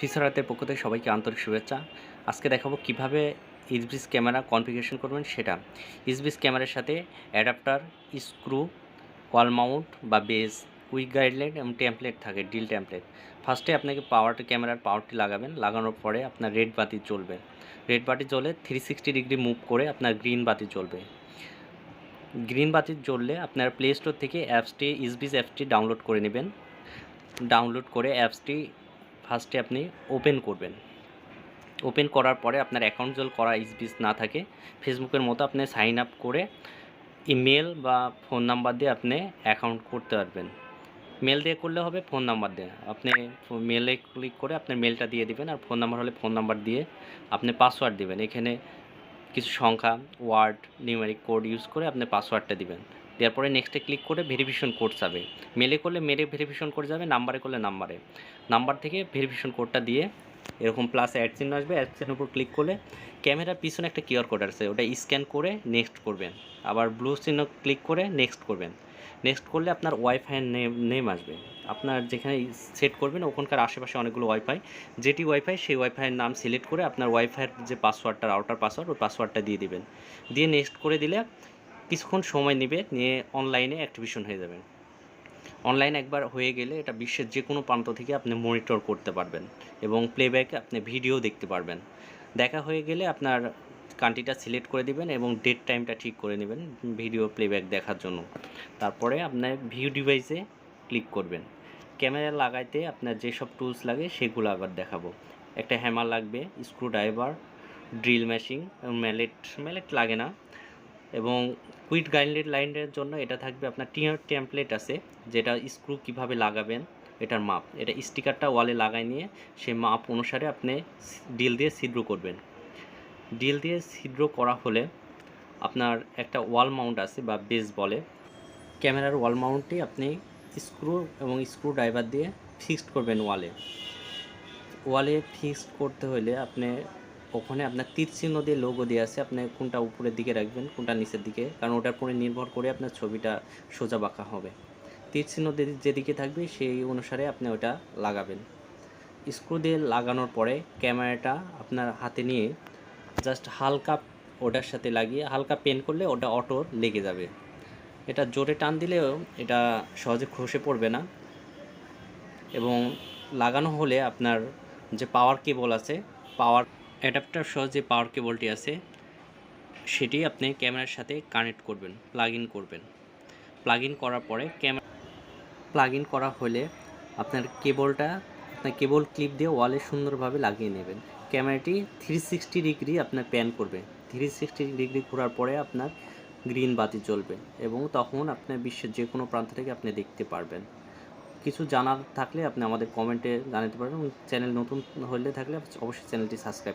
Feature হাতের পক্ষ থেকে সবাইকে আন্তরিক শুভেচ্ছা। আজকে দেখাবো কিভাবে ইসবিস ক্যামেরা কনফিগারেশন করবেন সেটা। ইসবিস ক্যামেরার সাথে অ্যাডাপ্টার, স্ক্রু, ওয়াল মাউন্ট বা বেস, কুইক গাইডলাইন এবং টেমপ্লেট থাকে, ড্রিল টেমপ্লেট। ফার্স্টে আপনাকে ক্যামেরার পাওয়ারটি লাগাবেন। লাগানোর পরে আপনার রেড বাতি জ্বলবে। রেড বাতি জ্বলে 360 ডিগ্রি মুভ করে আপনার গ্রিন বাতি জ্বলবে। গ্রিন বাতি জ্বললে আপনার প্লে স্টোর থেকে ইসবিস অ্যাপসটি ডাউনলোড করে নেবেন। ডাউনলোড করে অ্যাপসটি ফার্স্টে আপনি ওপেন করবেন। ওপেন করার পরে আপনার অ্যাকাউন্ট যদি করা ইসবিস না থাকে, ফেসবুকের মতো আপনি সাইন আপ করে ইমেল বা ফোন নাম্বার দিয়ে আপনি অ্যাকাউন্ট করতে পারবেন। মেল দিয়ে করলে হবে, ফোন নাম্বার দিয়ে আপনি মেলে ক্লিক করে আপনার মেলটা দিয়ে দিবেন, আর ফোন নাম্বার হলে ফোন নাম্বার দিয়ে আপনি পাসওয়ার্ড দিবেন। এখানে কিছু সংখ্যা, ওয়ার্ড, নিউমেরিক কোড ইউজ করে আপনি পাসওয়ার্ডটা দিবেন। দেওয়ার পরে নেক্সটে ক্লিক করে ভেরিফিকেশন কোড যাবে। মেলে করলে মেলে ভেরিফিকেশন কোড যাবে, নাম্বারে করলে নাম্বার থেকে ভেরিফিকেশন কোডটা দিয়ে এরকম প্লাস অ্যাড চিহ্ন আসবে। অ্যাড চিহ্নের উপর ক্লিক করলে ক্যামেরার পিছনে একটা কিউআর কোড আছে, ওটা স্ক্যান করে নেক্সট করবেন। আবার ব্লু চিহ্ন ক্লিক করে নেক্সট করবেন। নেক্সট করলে আপনার ওয়াইফাইয়ের নেম আসবে। আপনার যেখানে সেট করবেন ওখানকার আশেপাশে অনেকগুলো ওয়াইফাই, যেটি ওয়াইফাই সেই ওয়াইফাইয়ের নাম সিলেক্ট করে আপনার ওয়াইফাইয়ের যে পাসওয়ার্ডটা, রাউটার পাসওয়ার্ড, ওই পাসওয়ার্ডটা দিয়ে দিবেন। দিয়ে নেক্সট করে দিলে কিছুক্ষণ সময় নেবে, নিয়ে অনলাইনে অ্যাক্টিভেশন হয়ে যাবে। অনলাইন একবার হয়ে গেলে এটা বিশ্বের যে কোনো প্রান্ত থেকে আপনি মনিটর করতে পারবেন এবং প্লেব্যাকে আপনি ভিডিও দেখতে পারবেন। দেখা হয়ে গেলে আপনার কান্ট্রিটা সিলেক্ট করে দিবেন এবং ডেট টাইমটা ঠিক করে নেবেন ভিডিও প্লেব্যাক দেখার জন্য। তারপরে আপনার ভিউ ডিভাইসে ক্লিক করবেন। ক্যামেরা লাগাইতে আপনার যেসব টুলস লাগে সেগুলো আবার দেখাবো। একটা হ্যামার লাগবে, স্ক্রুড্রাইভার, ড্রিল মেশিন, ম্যালেট লাগে না, এবং কুইক গাইডলাইনের জন্য এটা থাকবে আপনার টেমপ্লেট আছে, যেটা স্ক্রু কিভাবে লাগাবেন এটার মাপ। এটা স্টিকারটা ওয়ালে লাগাই নিয়ে সেই মাপ অনুসারে আপনি ড্রিল দিয়ে ছিদ্র করবেন। ড্রিল দিয়ে ছিদ্র করা হলে আপনার একটা ওয়াল মাউন্ট আছে বা বেস বলে, ক্যামেরার ওয়াল মাউন্টটি আপনি স্ক্রু এবং স্ক্রুড্রাইভার দিয়ে ফিক্সড করবেন ওয়ালে ফিক্সড করতে হলে আপনি ওখানে আপনার তীর চিহ্ন দিয়ে লোগো দিয়ে আছে, আপনি কোনটা উপরের দিকে রাখবেন কোনটা নিচের দিকে, কারণ ওটার উপরে নির্ভর করে আপনার ছবিটা সোজা বাঁকা হবে। তীর চিহ্ন যেদিকে থাকবে সেই অনুসারে আপনি ওটা লাগাবেন। স্ক্রু দিয়ে লাগানোর পরে ক্যামেরাটা আপনার হাতে নিয়ে জাস্ট হালকা ওটার সাথে লাগিয়ে হালকা পেন করলে ওটা অটো লেগে যাবে। এটা জোরে টান দিলেও এটা সহজে খসে পড়বে না। এবং লাগানো হলে আপনার যে পাওয়ার কেবল আছে, পাওয়ার অ্যাডাপ্টার সহ যে পাওয়ার কেবলটি আছে সেটি আপনি ক্যামেরার সাথে কানেক্ট করবেন, প্লাগ ইন করার পরে প্লাগ ইন করা হলে আপনার কেবল ক্লিপ দিয়ে ওয়ালে সুন্দরভাবে লাগিয়ে নেবেন। ক্যামেরাটি 360 ডিগ্রি আপনার প্যান করবে। 360 ডিগ্রি ঘোরার পরে আপনার গ্রিন বাতি জ্বলবে এবং তখন আপনার বিশ্বের যে কোনো প্রান্ত থেকে আপনি দেখতে পারবেন। কিছু জানার থাকলে আপনি আমাদের কমেন্টে জানাতে পারবেন। চ্যানেল নতুন হলে থাকলে অবশ্যই চ্যানেলটি সাবস্ক্রাইব